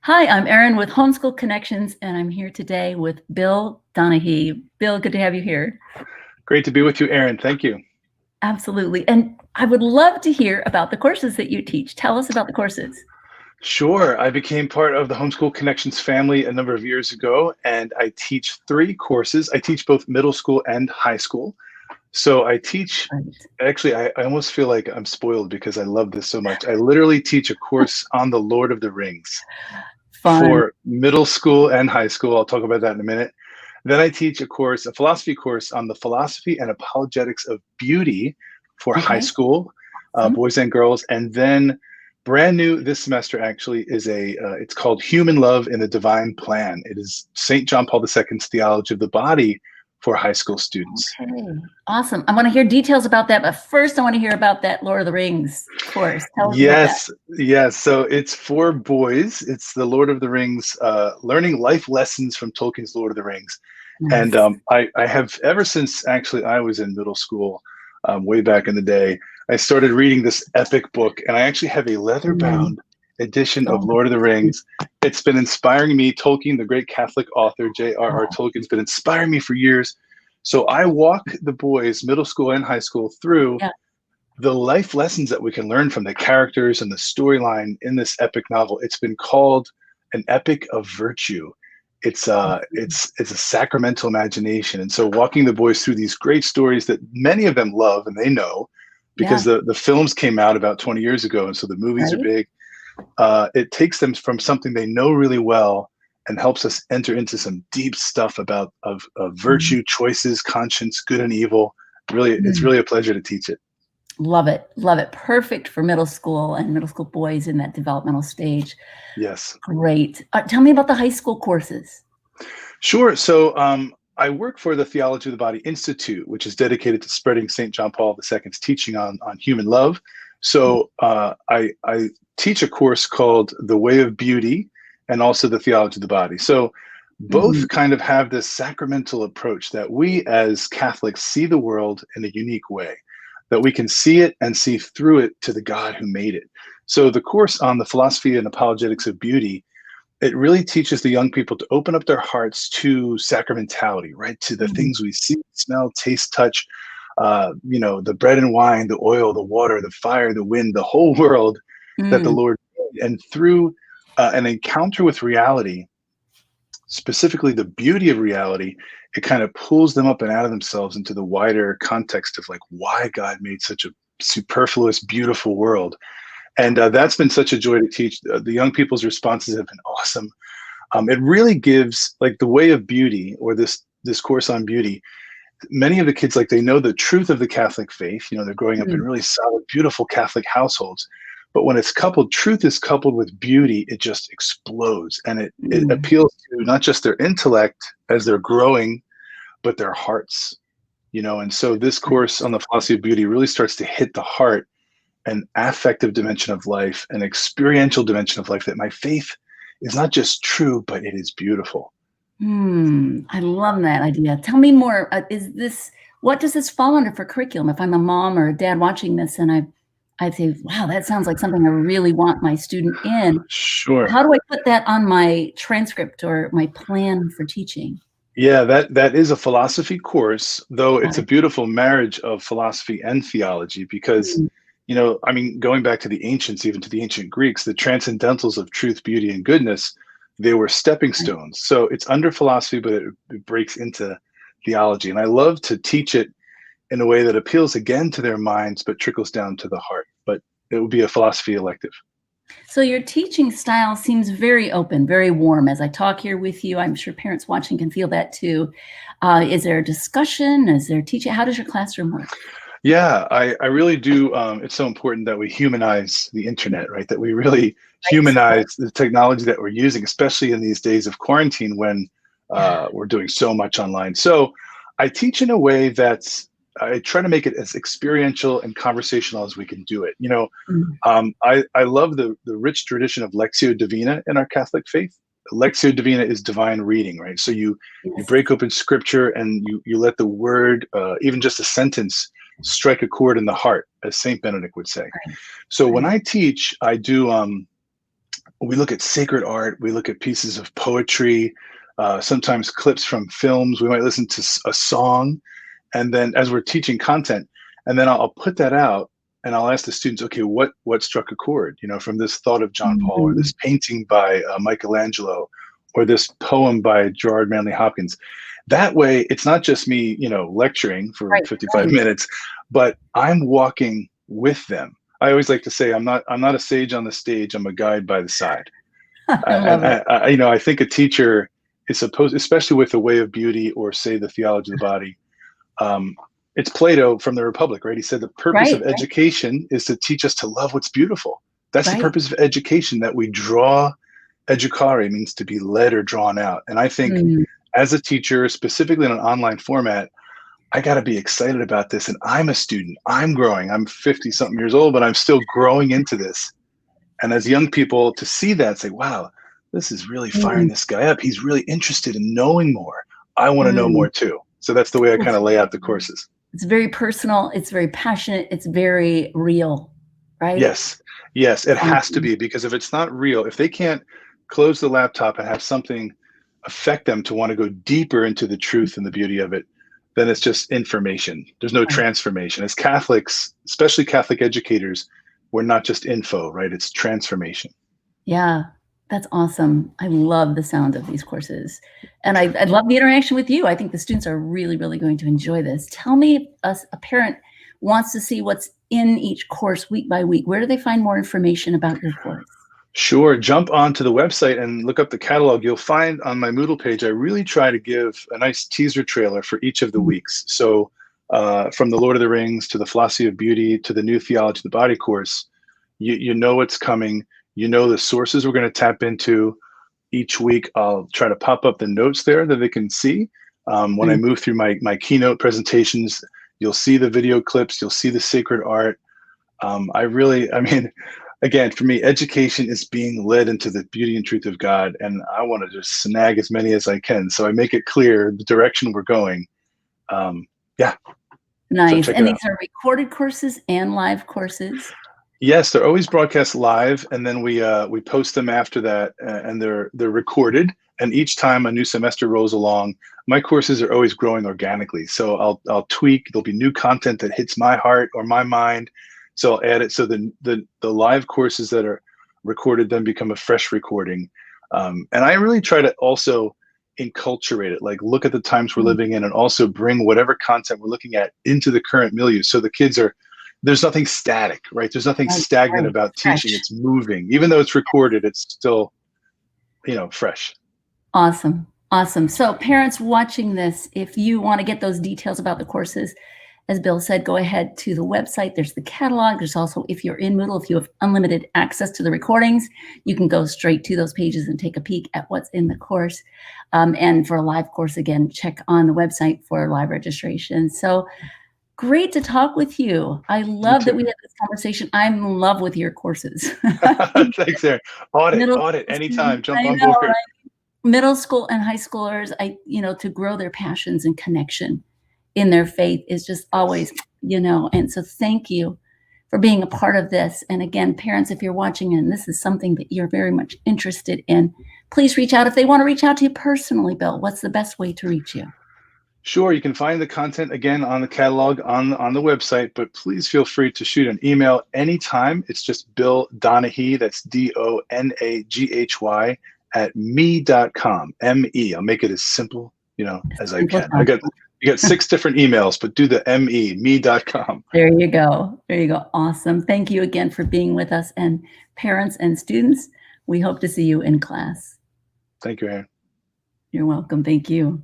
Hi, I'm Erin with Homeschool Connections, and I'm here today with Bill Donaghy. Bill, good to have you here. Great to be with you, Erin. Thank you. Absolutely. And I would love to hear about the courses that you teach. Tell us about the courses. Sure. I became part of the Homeschool Connections family a number of years ago, and I teach 3 courses. I teach both middle school and high school. So I teach, Right. actually, I almost feel like I'm spoiled because I love this so much. I literally teach a course on the Lord of the Rings Fun. for middle school and high school. I'll talk about that in a minute. Then I teach a course, a philosophy course on the philosophy and apologetics of beauty for high Okay. school, Awesome. boys and girls. And then brand new this semester actually is it's called Human Love in the Divine Plan. It is St. John Paul II's Theology of the Body for high school students. Okay. Awesome. I want to hear details about that, but first I want to hear about that Lord of the Rings course. Tell us about that. Yes. So it's for boys. It's the Lord of the Rings, learning life lessons from Tolkien's Lord of the Rings. And Nice. I have ever since actually I was in middle school, way back in the day, I started reading this epic book, and I actually have a Mm. leather-bound edition Oh, of Lord of the my Rings. It's been inspiring me. Tolkien, the great Catholic author, J.R.R. God. Tolkien's been inspiring me for years. So I walk the boys, middle school and high school, through Yeah. the life lessons that we can learn from the characters and the storyline in this epic novel. It's been called an epic of virtue. It's a sacramental imagination. And so walking the boys through these great stories that many of them love and they know because Yeah. the films came out about 20 years ago, and so the movies are Right. big. It takes them from something they know really well and helps us enter into some deep stuff of Mm. virtue, choices, conscience, good and evil. Really, it's Mm. really a pleasure to teach it. Love it. Love it. Perfect for middle school and middle school boys in that developmental stage. Yes. Great. Tell me about the high school courses. Sure. So I work for the Theology of the Body Institute, which is dedicated to spreading St. John Paul II's teaching on human love. So I teach a course called The Way of Beauty and also the Theology of the Body. So Mhm. both kind of have this sacramental approach that we as Catholics see the world in a unique way, that we can see it and see through it to the God who made it. So the course on the philosophy and apologetics of beauty, it really teaches the young people to open up their hearts to sacramentality, right? To the Mm. things we see, smell, taste, touch, the bread and wine, the oil, the water, the fire, the wind, the whole world that the Mm. Lord made. And through an encounter with reality, specifically the beauty of reality, it kind of pulls them up and out of themselves into the wider context of like why God made such a superfluous, beautiful world. And that's been such a joy to teach. The young people's responses have been awesome. It really gives like the way of beauty, or this course on beauty. Many of the kids, like, they know the truth of the Catholic faith. They're growing up in Mm. really solid, beautiful Catholic households. But when it's coupled, truth is coupled with beauty, it just explodes, and it Mm. appeals to not just their intellect as they're growing, but their hearts. And so this course on the philosophy of beauty really starts to hit the heart, an affective dimension of life, an experiential dimension of life, that my faith is not just true, but it is beautiful. I love that idea. Tell me more. What does this fall under for curriculum? If I'm a mom or a dad watching this and I say, wow, that sounds like something I really want my student in. Sure. How do I put that on my transcript or my plan for teaching? Yeah, that is a philosophy course, though Got it's a it. beautiful marriage of philosophy and theology because, Mm. I mean, going back to the ancients, even to the ancient Greeks, the transcendentals of truth, beauty, and goodness, they were stepping Right. stones. So it's under philosophy, but it breaks into theology. And I love to teach it in a way that appeals again to their minds, but trickles down to the heart. But it would be a philosophy elective. So your teaching style seems very open, very warm. As I talk here with you, I'm sure parents watching can feel that too. Is there a discussion? Is there teaching? How does your classroom work? Yeah, I really do. It's so important that we humanize the internet, right? That we really Right. humanize the technology that we're using, especially in these days of quarantine when Yeah. we're doing so much online. So I teach in a way that's, I try to make it as experiential and conversational as we can do it. Mm. I love the rich tradition of Lectio Divina in our Catholic faith. Lectio Divina is divine reading, right? So you Yes. break open scripture and you let the word, even just a sentence, strike a chord in the heart, as Saint Benedict would say. Right. So when Right. I teach, I do We look at sacred art, we look at pieces of poetry, sometimes clips from films. We might listen to a song, and then as we're teaching content, and then I'll put that out, and I'll ask the students, okay, what struck a chord, from this thought of John Paul, or Mm. this painting by Michelangelo, or this poem by Gerard Manley Hopkins. That way, it's not just me, lecturing for Right, 55 right. minutes, but I'm walking with them. I always like to say, I'm not a sage on the stage. I'm a guide by the side. I And love it. I think a teacher is supposed, especially with the way of beauty, or say the theology of the body. Um, it's Plato from the Republic, right? He said the purpose Right, of right, education is to teach us to love what's beautiful. That's the right. purpose of education, that we draw. Educare means to be led or drawn out. And I think Mm, as a teacher, specifically in an online format, I got to be excited about this. And I'm a student. I'm growing. I'm 50 something years old, but I'm still growing into this. And as young people, to see that, say, wow, this is really firing mm, this guy up. He's really interested in knowing more. I want to know mm. more too. So that's the way I So kind of lay out the courses. it's very personal, it's very passionate, it's very real, right? Yes. Yes, it has to Awesome. be, because if it's not real, if they can't close the laptop and have something affect them to want to go deeper into the truth and the beauty of it, then it's just information. There's no Right. transformation. As Catholics, especially Catholic educators, we're not just info, right? It's transformation. Yeah, that's awesome. I love the sound of these courses, and I love the interaction with you. I think the students are really, really going to enjoy this. Tell me if a parent wants to see what's in each course week by week, where do they find more information about your course? Sure. Jump onto the website and look up the catalog. You'll find on my Moodle page, I really try to give a nice teaser trailer for each of the Mm, weeks. So, from the Lord of the Rings to the Philosophy of Beauty to the new Theology of the Body course, you know what's coming. You know the sources we're going to tap into each week. I'll try to pop up the notes there that they can see. When I mm. move through my keynote presentations, you'll see the video clips, you'll see the sacred art. I mean, again, for me, education is being led into the beauty and truth of God, and I want to just snag as many as I can. So I make it clear the direction we're going. Um, yeah, so Nice, check it and these out. are recorded courses and live courses? Yes, they're always broadcast live, and then we post them after that, and they're recorded. And each time a new semester rolls along, my courses are always growing organically. So I'll tweak. There'll be new content that hits my heart or my mind, so I'll add it. So the live courses that are recorded then become a fresh recording. And I really try to also enculturate it, like look at the times we're Mm, living in, and also bring whatever content we're looking at into the current milieu. So the kids are there's nothing static, right? There's nothing right, stagnant right, about teaching. fresh. It's moving. Even though it's recorded, it's still, fresh. Awesome, awesome. So parents watching this, if you wanna get those details about the courses, as Bill said, go ahead to the website. There's the catalog. There's also, if you're in Moodle, if you have unlimited access to the recordings, you can go straight to those pages and take a peek at what's in the course. And for a live course, again, check on the website for live registration. So great to talk with you. I You love that too. we had this conversation. I'm in love with your courses. Thanks, Aaron. Audit, Middle audit school anytime. students, Jump I on know, board. right? Middle school and high schoolers, to grow their passions and connection in their faith is just Yes. always, and so thank you for being a part of this. And again, parents, if you're watching and this is something that you're very much interested in, please reach out. If they want to reach out to you personally, Bill, what's the best way to reach you? Sure, you can find the content again on the catalog on the website, but please feel free to shoot an email anytime. It's just Bill Donaghy, that's Donaghy at me.com. Me. I'll make it as simple, as I Simple can. as You got six different emails, but do the me.com. There you go. There you go. Awesome. Thank you again for being with us. And parents and students, we hope to see you in class. Thank you, Aaron. You're welcome. Thank you.